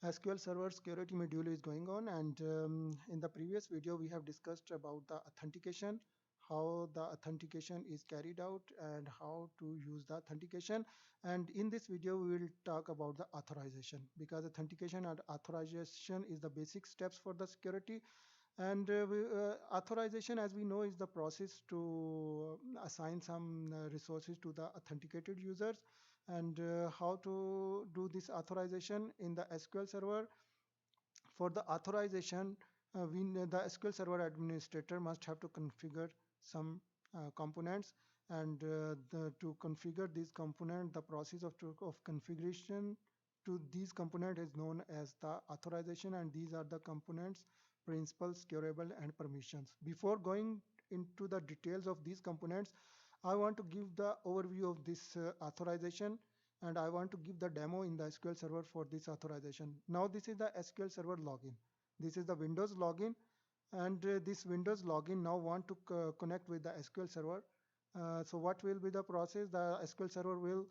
SQL Server security module is going on, and in the previous video we have discussed about the authentication, how the authentication is carried out and how to use the authentication. And in this video we will talk about the authorization, because authentication and authorization is the basic steps for the security. And authorization, as we know, is the process to assign some resources to the authenticated users. And how to do this authorization in the SQL Server? For the authorization, the SQL Server administrator must have to configure some components. And to configure these components, the process of configuration to these components is known as the authorization, and these are the components: principals, curable, and permissions. Before going into the details of these components, I want to give the overview of this authorization, and I want to give the demo in the SQL Server for this authorization. Now this is the SQL Server login. This is the Windows login, and this Windows login now want to connect with the SQL Server. So what will be the process? The SQL Server will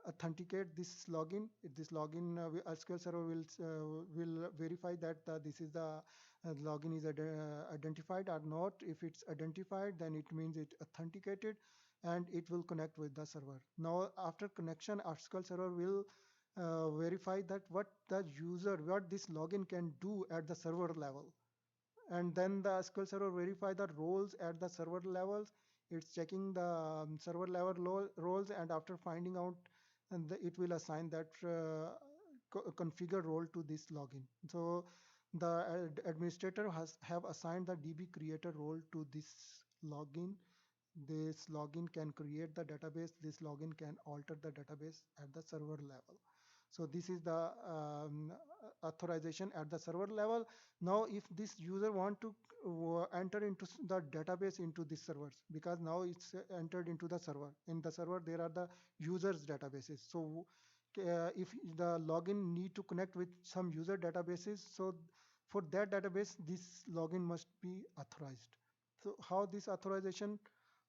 authenticate this login. This login, SQL Server will verify that this is the login is identified or not. If it's identified, then it means it authenticated, and it will connect with the server. Now after connection, SQL Server will verify that what this login can do at the server level. And then the SQL Server verify the roles at the server levels. It's checking the server level roles, and after finding out, and it will assign that configure role to this login. So the administrator has have assigned the DB creator role to this login. This login can create the database. This login can alter the database at the server level. So this is the authorization at the server level. Now if this user want to enter into the database into this servers, because now it's entered into the server. In the server there are the users databases. So if the login need to connect with some user databases, so for that database this login must be authorized. So how this authorization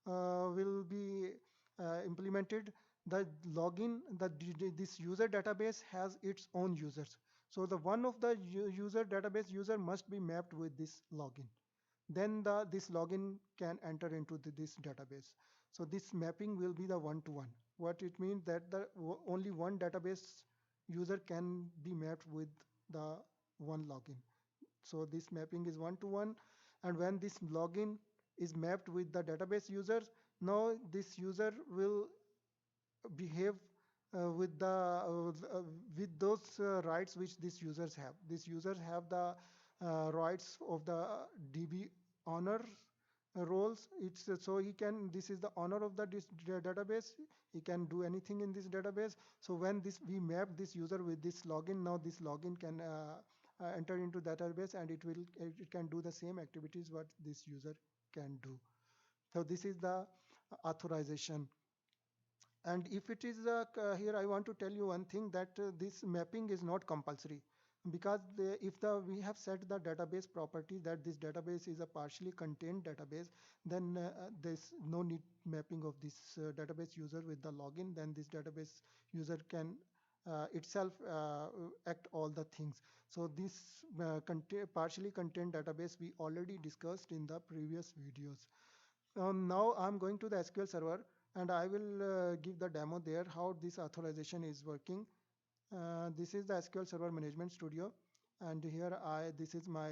will be implemented? The login, this user database has its own users. So the one of the user database user must be mapped with this login. Then this login can enter into this database. So this mapping will be the one-to-one. What it means that only one database user can be mapped with the one login. So this mapping is one-to-one, and when this login is mapped with the database users, now this user will behave with those rights which these users have. These users have the rights of the DB owner roles. It's so he can, this is the owner of the database. He can do anything in this database. So when this we map this user with this login, now this login can enter into database, and it can do the same activities what this user can do. So this is the authorization. And if it is here, I want to tell you one thing, that this mapping is not compulsory, because if we have set the database property that this database is a partially contained database, then there's no need mapping of this database user with the login. Then this database user can itself act all the things. So this partially contained database we already discussed in the previous videos. Now I'm going to the SQL Server, and I will give the demo there how this authorization is working. This is the SQL Server Management Studio, and here this is my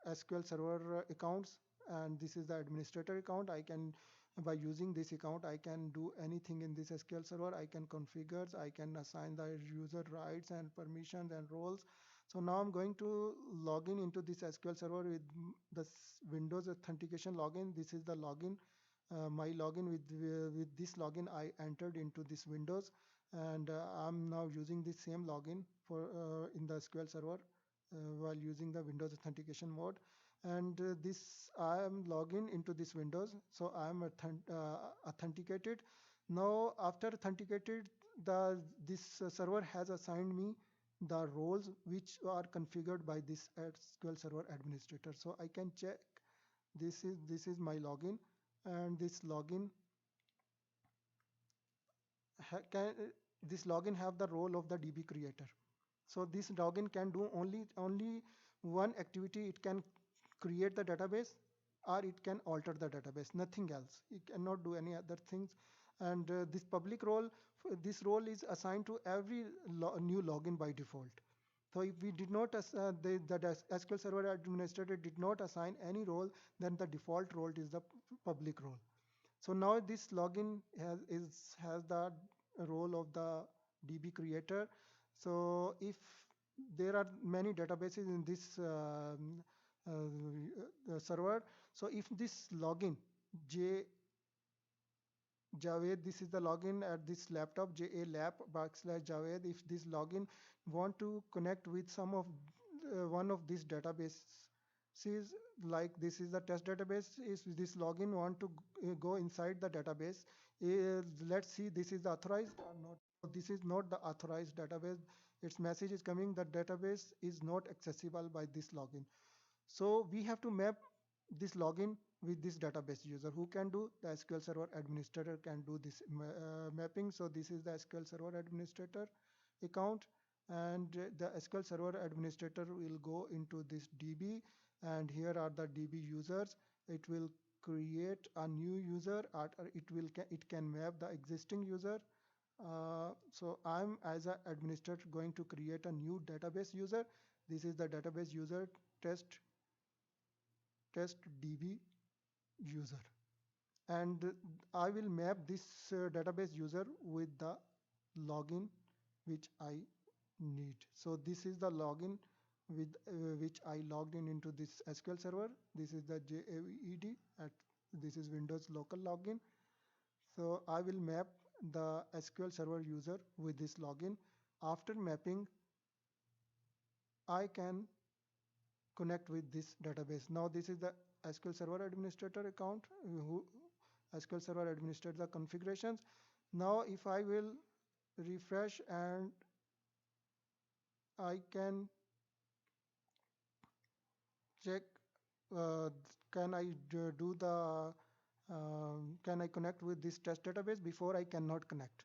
SQL Server accounts, and this is the administrator account. I can, by using this account, I can do anything in this SQL Server. I can configure, I can assign the user rights and permissions and roles. So now I'm going to log in into this SQL Server with the Windows authentication login. This is the login, my login. With this login I entered into this Windows, and I'm now using the same login for in the SQL Server while using the Windows authentication mode. And this I am logging into this Windows, so I am authenticated. Now after authenticated, this server has assigned me the roles which are configured by this SQL Server administrator. So I can check, this is my login, and this login can this login have the role of the DB creator. So this login can do only one activity. It can create the database or it can alter the database, nothing else. It cannot do any other things. And this public role, this role is assigned to every new login by default. So if we did not, the SQL Server administrator did not assign any role, then the default role is the public role. So now this login has the role of the DB creator. So if there are many databases in this server, so if this login J Javed, this is the login at this laptop, JA-lab/Javed. If this login want to connect with some of one of these databases, like this is the test database, is this login want to go inside the database. Let's see, this is the authorized or not. This is not the authorized database. Its message is coming that database is not accessible by this login. So we have to map this login with this database user. Who can do? The SQL Server administrator can do this mapping. So this is the SQL Server administrator account, and the SQL Server administrator will go into this DB, and here are the DB users. It will create a new user, or it can map the existing user. So I'm, as an administrator, going to create a new database user. This is the database user test DB user, and I will map this database user with the login which I need. So this is the login with which I logged in into this SQL Server. This is the JAVED at this is Windows local login. So I will map the SQL Server user with this login. After mapping, I can connect with this database. Now this is the SQL Server administrator account who SQL Server administrates the configurations. Now if I will refresh, and I can check, uh, can I do the can I connect with this test database? Before I cannot connect,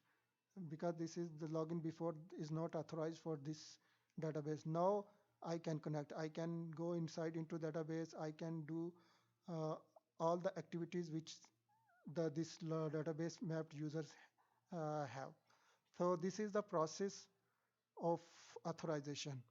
because this is the login before is not authorized for this database. Now I can connect. I can go inside into database. I can do uh, all the activities which this database mapped users have. So this is the process of authorization.